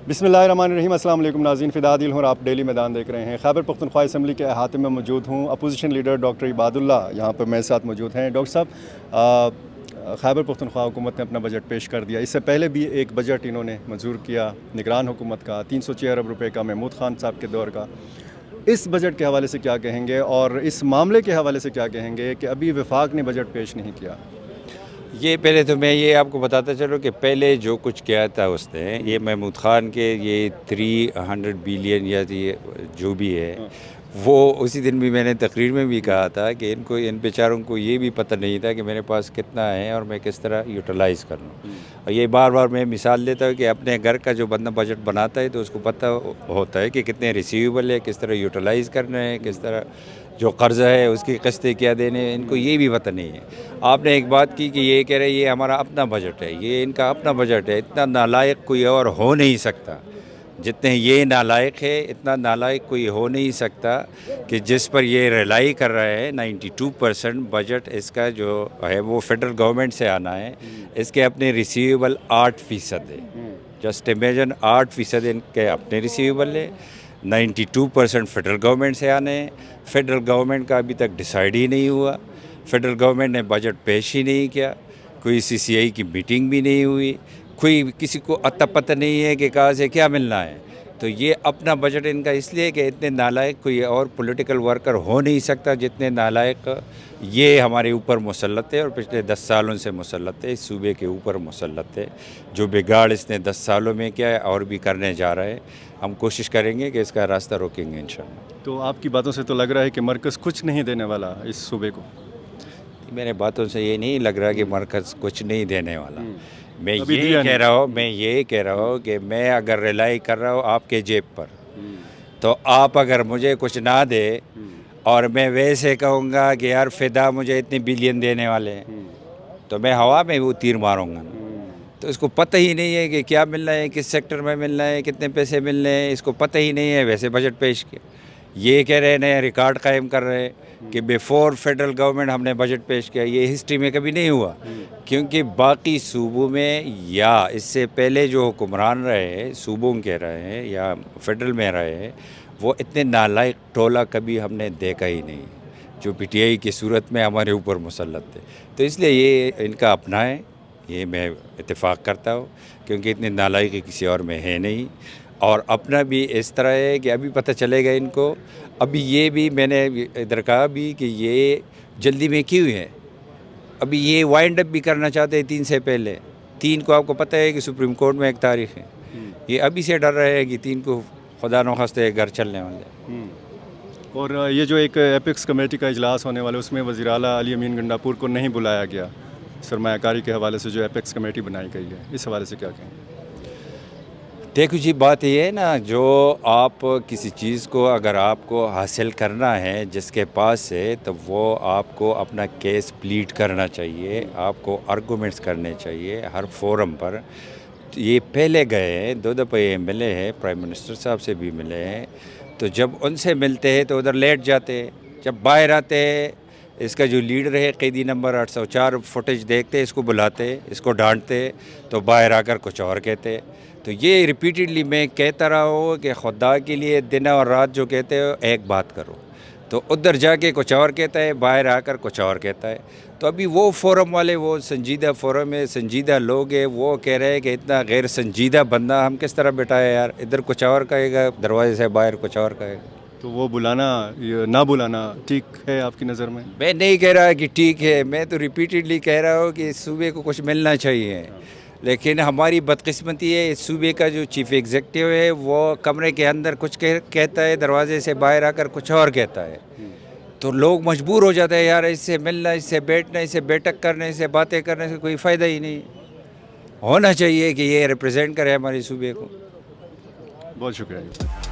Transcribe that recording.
بسم اللہ الرحمن الرحیم۔ السلام علیکم ناظرین، فدا عادل ہوں اور آپ ڈیلی میدان دیکھ رہے ہیں۔ خیبر پختونخوا اسمبلی کے احاطے میں موجود ہوں۔ اپوزیشن لیڈر ڈاکٹر عباد اللہ یہاں پر میرے ساتھ موجود ہیں۔ ڈاکٹر صاحب، خیبر پختونخوا حکومت نے اپنا بجٹ پیش کر دیا۔ اس سے پہلے بھی ایک بجٹ انہوں نے منظور کیا نگران حکومت کا، 306 ارب روپے کا، محمود خان صاحب کے دور کا۔ اس بجٹ کے حوالے سے کیا کہیں گے اور اس معاملے کے حوالے سے کیا کہیں گے کہ ابھی وفاق نے بجٹ پیش نہیں کیا؟ یہ پہلے تو میں یہ آپ کو بتاتا چلوں کہ پہلے جو کچھ کیا تھا اس نے، یہ محمود خان کے یہ 300 بلین یا جو بھی ہے، وہ اسی دن بھی میں نے تقریر میں بھی کہا تھا کہ ان بیچاروں کو یہ بھی پتہ نہیں تھا کہ میرے پاس کتنا ہے اور میں کس طرح یوٹیلائز کروں۔ اور یہ بار بار میں مثال دیتا ہوں کہ اپنے گھر کا جو بندہ بجٹ بناتا ہے تو اس کو پتہ ہوتا ہے کہ کتنے ریسیویبل ہے، کس طرح یوٹیلائز کرنا ہے، کس طرح جو قرضہ ہے اس کی قسطیں کیا دینے ہیں، ان کو یہ بھی پتہ نہیں ہے۔ آپ نے ایک بات کی کہ یہ کہہ رہے یہ ہمارا اپنا بجٹ ہے، یہ ان کا اپنا بجٹ ہے۔ اتنا نالائق کوئی اور ہو نہیں سکتا، جتنے یہ نالائق ہے اتنا نالائق کوئی ہو نہیں سکتا کہ جس پر یہ ریلائی کر رہے ہیں۔ 92% بجٹ اس کا جو ہے وہ فیڈرل گورنمنٹ سے آنا ہے، اس کے اپنے ریسیویبل 8% ہے۔ جسٹ امیجن 8% ان کے اپنے ریسیویبل ہے، 92% فیڈرل گورنمنٹ سے آنے ہیں۔ فیڈرل گورنمنٹ کا ابھی تک ڈیسائیڈ ہی نہیں ہوا، فیڈرل گورنمنٹ نے بجٹ پیش ہی نہیں کیا، کوئی CCI کی میٹنگ بھی نہیں ہوئی، کوئی کسی کو اتا پتہ نہیں ہے کہ کہاں سے کیا ملنا ہے۔ تو یہ اپنا بجٹ ان کا اس لیے کہ اتنے نالائق کوئی اور پولیٹیکل ورکر ہو نہیں سکتا جتنے نالائق یہ ہمارے اوپر مسلط ہے اور پچھلے 10 سالوں سے مسلط ہے، اس صوبے کے اوپر مسلط ہے۔ جو بگاڑ اس نے 10 سالوں میں کیا ہے اور بھی کرنے جا رہا ہے، ہم کوشش کریں گے کہ اس کا راستہ روکیں گے انشاءاللہ۔ تو آپ کی باتوں سے تو لگ رہا ہے کہ مرکز کچھ نہیں دینے والا اس صوبے کو۔ میرے باتوں سے یہ نہیں لگ رہا کہ مرکز کچھ نہیں دینے والا۔ میں ابھی یہ دیا کہہ رہا ہوں کہ میں اگر ریلائی کر رہا ہوں آپ کے جیب پر، تو آپ اگر مجھے کچھ نہ دے اور میں ویسے کہوں گا کہ یار فدا مجھے اتنے بلین دینے والے ہیں، تو میں ہوا میں وہ تیر ماروں گا۔ تو اس کو پتہ ہی نہیں ہے کہ کیا ملنا ہے، کس سیکٹر میں ملنا ہے، کتنے پیسے ملنے ہیں، اس کو پتہ ہی نہیں ہے، ویسے بجٹ پیش کیا۔ یہ کہہ رہے نئے ریکارڈ قائم کر رہے ہیں کہ بیفور فیڈرل گورنمنٹ ہم نے بجٹ پیش کیا۔ یہ ہسٹری میں کبھی نہیں ہوا، کیونکہ باقی صوبوں میں یا اس سے پہلے جو حکمران رہے صوبوں کے رہے ہیں یا فیڈرل میں رہے ہیں، وہ اتنے نالائق ٹولہ کبھی ہم نے دیکھا ہی نہیں جو PTI کی صورت میں ہمارے اوپر مسلط ہے۔ تو اس لیے یہ ان کا اپنا ہے، یہ میں اتفاق کرتا ہوں، کیونکہ اتنے نالائق کسی اور میں ہے نہیں۔ اور اپنا بھی اس طرح ہے کہ ابھی پتہ چلے گا ان کو۔ ابھی یہ بھی میں نے ادھر کہا بھی کہ یہ جلدی میں کیوں ہے، ابھی یہ وائنڈ اپ بھی کرنا چاہتے ہیں 3 سے پہلے۔ 3 کو آپ کو پتہ ہے کہ سپریم کورٹ میں ایک تاریخ ہے، یہ ابھی سے ڈر رہے ہیں کہ 3 کو خدا نخواستہ گھر چلنے والے۔ اور یہ جو ایک ایپکس کمیٹی کا اجلاس ہونے والا ہے، اس میں وزیر اعلیٰ علی امین گنڈاپور کو نہیں بلایا گیا، سرمایہ کاری کے حوالے سے جو ایپکس کمیٹی بنائی گئی ہے، اس حوالے سے کیا کہیں؟ دیکھو جی، بات یہ ہے نا، جو آپ کسی چیز کو اگر آپ کو حاصل کرنا ہے جس کے پاس ہے، تو وہ آپ کو اپنا کیس پلیٹ کرنا چاہیے، آپ کو آرگومنٹس کرنے چاہیے ہر فورم پر۔ یہ پہلے گئے ہیں 2 دفعہ یہ ملے ہیں، پرائم منسٹر صاحب سے بھی ملے ہیں، تو جب ان سے ملتے ہیں تو ادھر لیٹ جاتے ہیں، جب باہر آتے ہیں اس کا جو لیڈر ہے قیدی نمبر 804 فوٹیج دیکھتے، اس کو بلاتے، اس کو ڈانٹتے، تو باہر آ کر کچھ اور کہتے۔ تو یہ ریپیٹڈلی میں کہتا رہا ہوں کہ خدا کے لیے دن اور رات جو کہتے ہو ایک بات کرو، تو ادھر جا کے کچھ اور کہتا ہے، باہر آ کر کچھ اور کہتا ہے۔ تو ابھی وہ فورم والے، وہ سنجیدہ فورم ہے، سنجیدہ لوگ ہیں، وہ کہہ رہے ہیں کہ اتنا غیر سنجیدہ بندہ ہم کس طرح بٹھائے یار، ادھر کچھ اور کہے گا، دروازے سے باہر کچھ اور کہے گا۔ تو وہ نہ بلانا ٹھیک ہے آپ کی نظر میں؟ میں نہیں کہہ رہا کہ ٹھیک ہے، میں تو ریپیٹڈلی کہہ رہا ہوں کہ اس صوبے کو کچھ ملنا چاہیے، لیکن ہماری بدقسمتی ہے اس صوبے کا جو چیف ایگزیکٹو ہے وہ کمرے کے اندر کچھ کہتا ہے، دروازے سے باہر آ کر کچھ اور کہتا ہے۔ تو لوگ مجبور ہو جاتے ہیں یار، اس سے ملنا، اس سے بیٹھنا، اس سے بیٹھک کرنے، اس سے باتیں کرنے سے کوئی فائدہ ہی نہیں۔ ہونا چاہیے کہ یہ ریپرزینٹ کرے ہمارے صوبے کو۔ بہت شکریہ۔